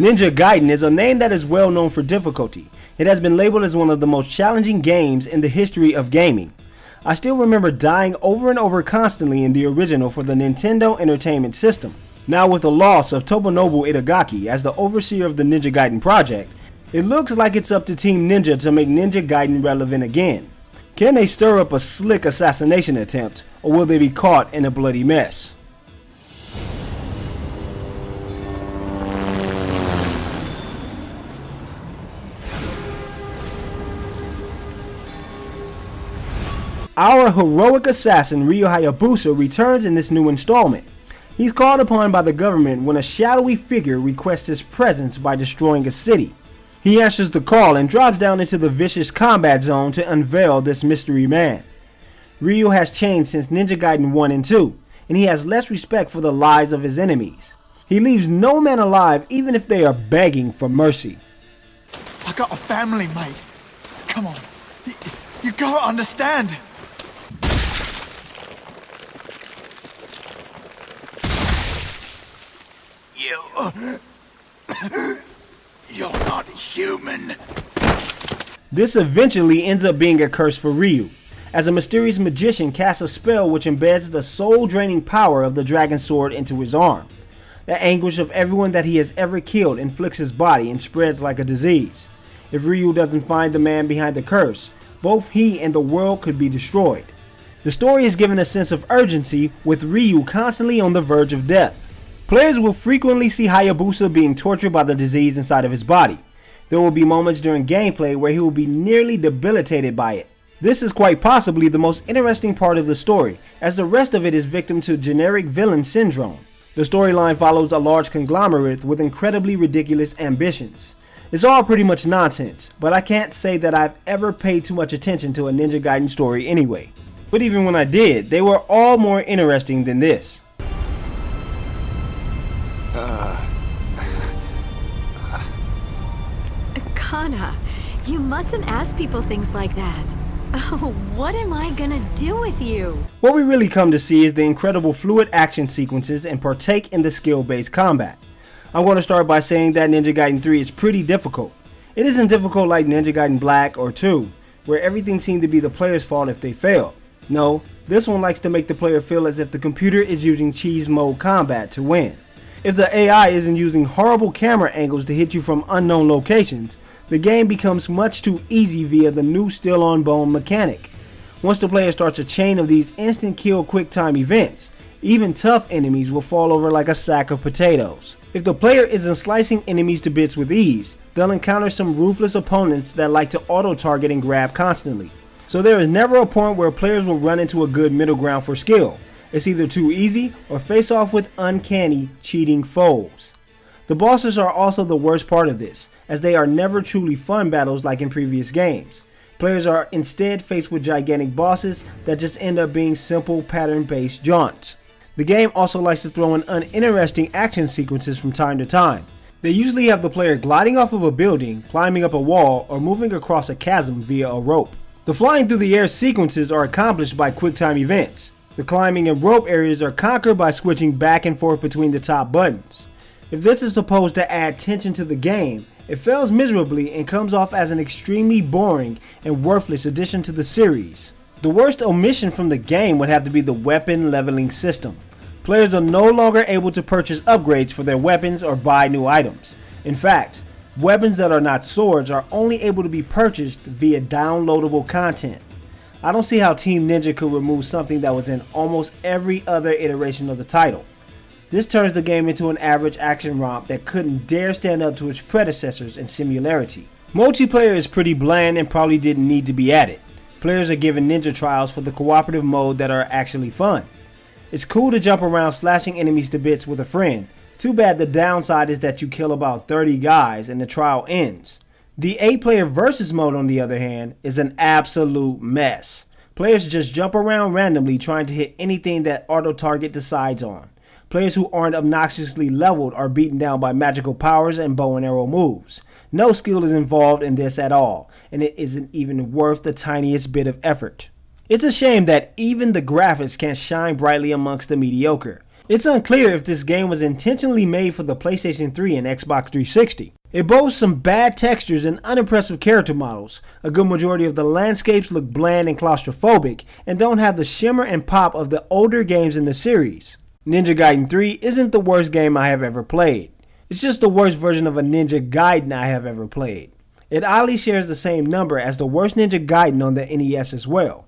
Ninja Gaiden is a name that is well known for difficulty. It has been labeled as one of the most challenging games in the history of gaming. I still remember dying over and over constantly in the original for the Nintendo Entertainment System. Now with the loss of Tomonobu Itagaki as the overseer of the Ninja Gaiden project, it looks like it's up to Team Ninja to make Ninja Gaiden relevant again. Can they stir up a slick assassination attempt, or will they be caught in a bloody mess? Our heroic assassin Ryu Hayabusa returns in this new installment. He's called upon by the government when a shadowy figure requests his presence by destroying a city. He answers the call and drops down into the vicious combat zone to unveil this mystery man. Ryu has changed since Ninja Gaiden 1 and 2, and he has less respect for the lives of his enemies. He leaves no man alive even if they are begging for mercy. I got a family, mate. Come on, you gotta understand. You're not human. This eventually ends up being a curse for Ryu, as a mysterious magician casts a spell which embeds the soul-draining power of the dragon sword into his arm. The anguish of everyone that he has ever killed inflicts his body and spreads like a disease. If Ryu doesn't find the man behind the curse, both he and the world could be destroyed. The story is given a sense of urgency, with Ryu constantly on the verge of death. Players will frequently see Hayabusa being tortured by the disease inside of his body. There will be moments during gameplay where he will be nearly debilitated by it. This is quite possibly the most interesting part of the story, as the rest of it is victim to generic villain syndrome. The storyline follows a large conglomerate with incredibly ridiculous ambitions. It's all pretty much nonsense, but I can't say that I've ever paid too much attention to a Ninja Gaiden story anyway. But even when I did, they were all more interesting than this. Kana, you mustn't ask people things like that. Oh, what am I gonna do with you? What we really come to see is the incredible fluid action sequences and partake in the skill-based combat. I'm going to start by saying that Ninja Gaiden 3 is pretty difficult. It isn't difficult like Ninja Gaiden Black or 2, where everything seemed to be the player's fault if they failed. No, this one likes to make the player feel as if the computer is using cheese mode combat to win. If the AI isn't using horrible camera angles to hit you from unknown locations, the game becomes much too easy via the new Still on Bone mechanic. Once the player starts a chain of these instant kill quick time events, even tough enemies will fall over like a sack of potatoes. If the player isn't slicing enemies to bits with ease, they'll encounter some ruthless opponents that like to auto-target and grab constantly. So there is never a point where players will run into a good middle ground for skill. It's either too easy or face off with uncanny, cheating foes. The bosses are also the worst part of this, as they are never truly fun battles like in previous games. Players are instead faced with gigantic bosses that just end up being simple pattern-based jaunts. The game also likes to throw in uninteresting action sequences from time to time. They usually have the player gliding off of a building, climbing up a wall, or moving across a chasm via a rope. The flying through the air sequences are accomplished by quick time events. The climbing and rope areas are conquered by switching back and forth between the top buttons. If this is supposed to add tension to the game, it fails miserably and comes off as an extremely boring and worthless addition to the series. The worst omission from the game would have to be the weapon leveling system. Players are no longer able to purchase upgrades for their weapons or buy new items. In fact, weapons that are not swords are only able to be purchased via downloadable content. I don't see how Team Ninja could remove something that was in almost every other iteration of the title. This turns the game into an average action romp that couldn't dare stand up to its predecessors in similarity. Multiplayer is pretty bland and probably didn't need to be added. Players are given ninja trials for the cooperative mode that are actually fun. It's cool to jump around slashing enemies to bits with a friend. Too bad the downside is that you kill about 30 guys and the trial ends. The 8-player versus mode, on the other hand, is an absolute mess. Players just jump around randomly trying to hit anything that auto-target decides on. Players who aren't obnoxiously leveled are beaten down by magical powers and bow and arrow moves. No skill is involved in this at all, and it isn't even worth the tiniest bit of effort. It's a shame that even the graphics can't shine brightly amongst the mediocre. It's unclear if this game was intentionally made for the PlayStation 3 and Xbox 360. It boasts some bad textures and unimpressive character models. A good majority of the landscapes look bland and claustrophobic, and don't have the shimmer and pop of the older games in the series. Ninja Gaiden 3 isn't the worst game I have ever played. It's just the worst version of a Ninja Gaiden I have ever played. It oddly shares the same number as the worst Ninja Gaiden on the NES as well.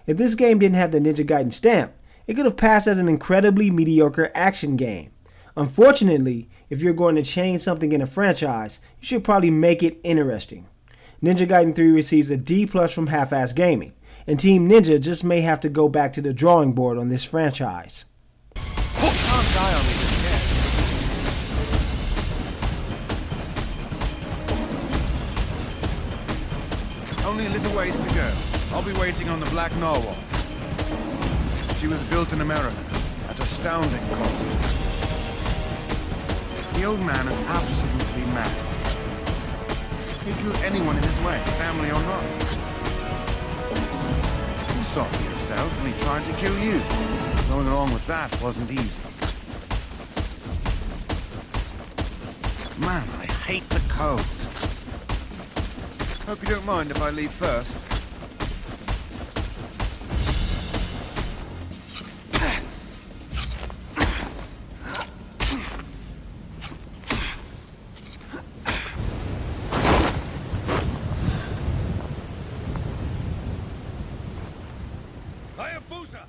If this game didn't have the Ninja Gaiden stamp, it could have passed as an incredibly mediocre action game. Unfortunately, if you're going to change something in a franchise, you should probably make it interesting. Ninja Gaiden 3 receives a D+ from Half-Ass Gaming, and Team Ninja just may have to go back to the drawing board on this franchise. Can't die on me just yet. Only a little ways to go. I'll be waiting on the Black Narwhal. She was built in America at astounding cost. The old man is absolutely mad. He'd kill anyone in his way, family or not. You saw for yourself when he tried to kill you. Going along with that wasn't easy. Man, I hate the cold. Hope you don't mind if I leave first. Hayabusa!